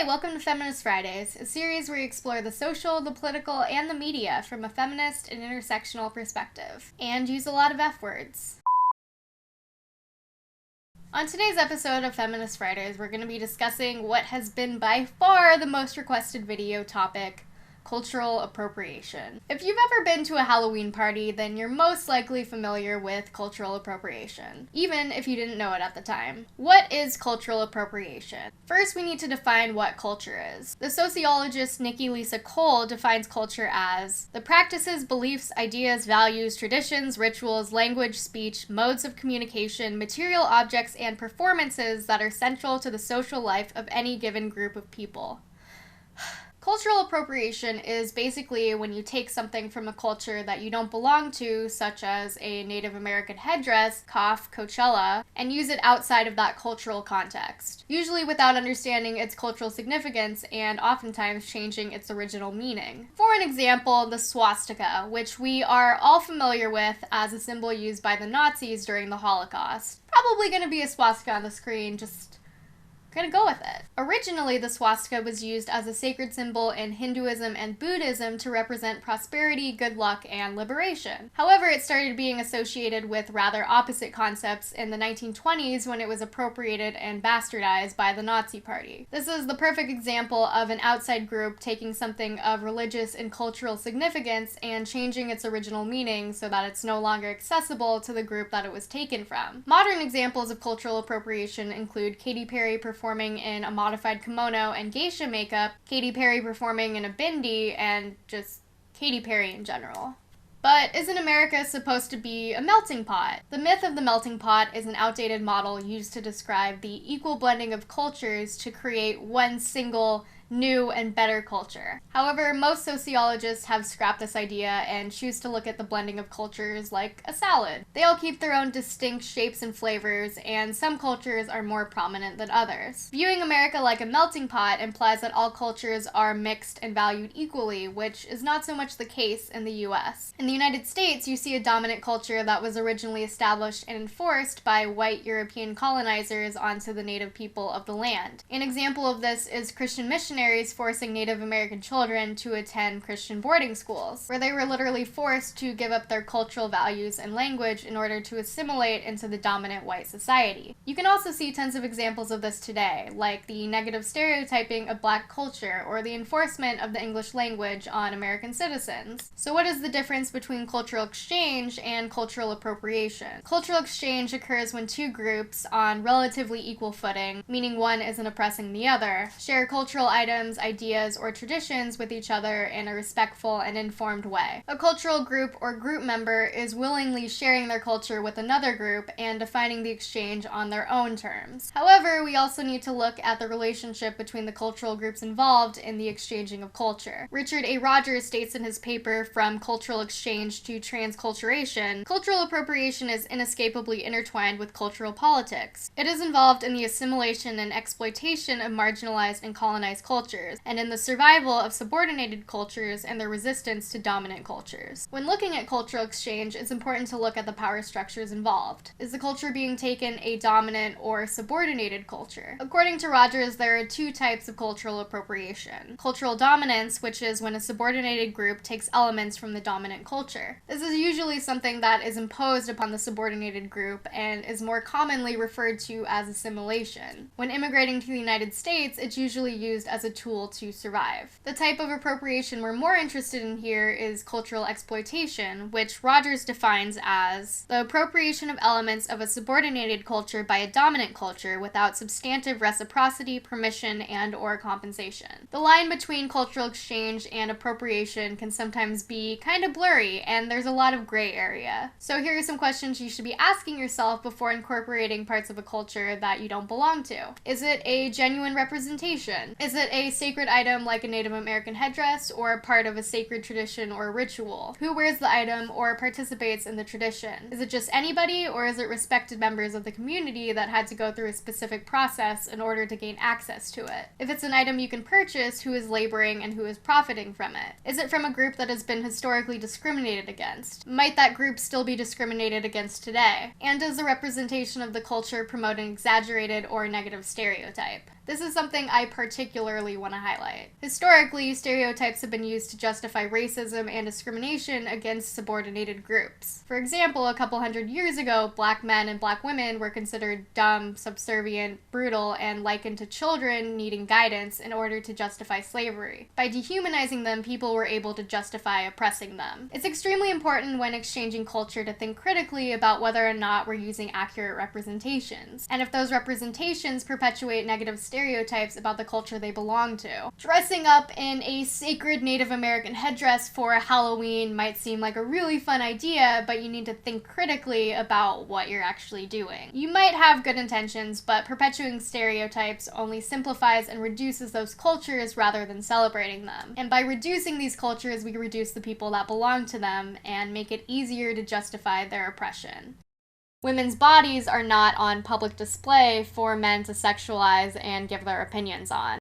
welcome to Feminist Fridays, a series where we explore the social, the political, and the media from a feminist and intersectional perspective, and use a lot of F words. On today's episode of Feminist Fridays, we're going to be discussing what has been by far the most requested video topic: cultural appropriation. If you've ever been to a Halloween party, then you're most likely familiar with cultural appropriation, even if you didn't know it at the time. What is cultural appropriation? First, we need to define what culture is. The sociologist Nikki Lisa Cole defines culture as the practices, beliefs, ideas, values, traditions, rituals, language, speech, modes of communication, material objects, and performances that are central to the social life of any given group of people. Cultural appropriation is basically when you take something from a culture that you don't belong to, such as a Native American headdress, Coachella, and use it outside of that cultural context, usually without understanding its cultural significance and oftentimes changing its original meaning. For an example, the swastika, which we are all familiar with as a symbol used by the Nazis during the Holocaust. Probably going to be a swastika on the screen, just gonna go with it. Originally, the swastika was used as a sacred symbol in Hinduism and Buddhism to represent prosperity, good luck, and liberation. However, it started being associated with rather opposite concepts in the 1920s when it was appropriated and bastardized by the Nazi Party. This is the perfect example of an outside group taking something of religious and cultural significance and changing its original meaning so that it's no longer accessible to the group that it was taken from. Modern examples of cultural appropriation include Katy Perry performing in a modified kimono and geisha makeup, Katy Perry performing in a bindi, and just Katy Perry in general. But isn't America supposed to be a melting pot? The myth of the melting pot is an outdated model used to describe the equal blending of cultures to create one single, new, and better culture. However, most sociologists have scrapped this idea and choose to look at the blending of cultures like a salad. They all keep their own distinct shapes and flavors, and some cultures are more prominent than others. Viewing America like a melting pot implies that all cultures are mixed and valued equally, which is not so much the case in the US. In the United States, you see a dominant culture that was originally established and enforced by white European colonizers onto the native people of the land. An example of this is Christian missionaries forcing Native American children to attend Christian boarding schools, where they were literally forced to give up their cultural values and language in order to assimilate into the dominant white society. You can also see tons of examples of this today, like the negative stereotyping of Black culture or the enforcement of the English language on American citizens. So what is the difference between cultural exchange and cultural appropriation? Cultural exchange occurs when two groups, on relatively equal footing, meaning one isn't oppressing the other, share cultural items, ideas, or traditions with each other in a respectful and informed way. A cultural group or group member is willingly sharing their culture with another group and defining the exchange on their own terms. However, we also need to look at the relationship between the cultural groups involved in the exchanging of culture. Richard A. Rogers states in his paper, From Cultural Exchange to Transculturation, cultural appropriation is inescapably intertwined with cultural politics. It is involved in the assimilation and exploitation of marginalized and colonized cultures, and in the survival of subordinated cultures and their resistance to dominant cultures. When looking at cultural exchange, it's important to look at the power structures involved. Is the culture being taken a dominant or subordinated culture? According to Rogers, there are two types of cultural appropriation. Cultural dominance, which is when a subordinated group takes elements from the dominant culture. This is usually something that is imposed upon the subordinated group and is more commonly referred to as assimilation. When immigrating to the United States, it's usually used as a tool to survive. The type of appropriation we're more interested in here is cultural exploitation, which Rogers defines as the appropriation of elements of a subordinated culture by a dominant culture without substantive reciprocity, permission, and/or compensation. The line between cultural exchange and appropriation can sometimes be kind of blurry, and there's a lot of gray area. So here are some questions you should be asking yourself before incorporating parts of a culture that you don't belong to. Is it a genuine representation? Is it a sacred item like a Native American headdress, or a part of a sacred tradition or ritual? Who wears the item or participates in the tradition? Is it just anybody, or is it respected members of the community that had to go through a specific process in order to gain access to it? If it's an item you can purchase, who is laboring and who is profiting from it? Is it from a group that has been historically discriminated against? Might that group still be discriminated against today? And does the representation of the culture promote an exaggerated or negative stereotype? This is something I particularly want to highlight. Historically, stereotypes have been used to justify racism and discrimination against subordinated groups. For example, a couple hundred years ago, black men and black women were considered dumb, subservient, brutal, and likened to children needing guidance in order to justify slavery. By dehumanizing them, people were able to justify oppressing them. It's extremely important when exchanging culture to think critically about whether or not we're using accurate representations, and if those representations perpetuate negative stereotypes about the culture they belong to. Dressing up in a sacred Native American headdress for Halloween might seem like a really fun idea, but you need to think critically about what you're actually doing. You might have good intentions, but perpetuating stereotypes only simplifies and reduces those cultures rather than celebrating them. And by reducing these cultures, we reduce the people that belong to them and make it easier to justify their oppression. Women's bodies are not on public display for men to sexualize and give their opinions on.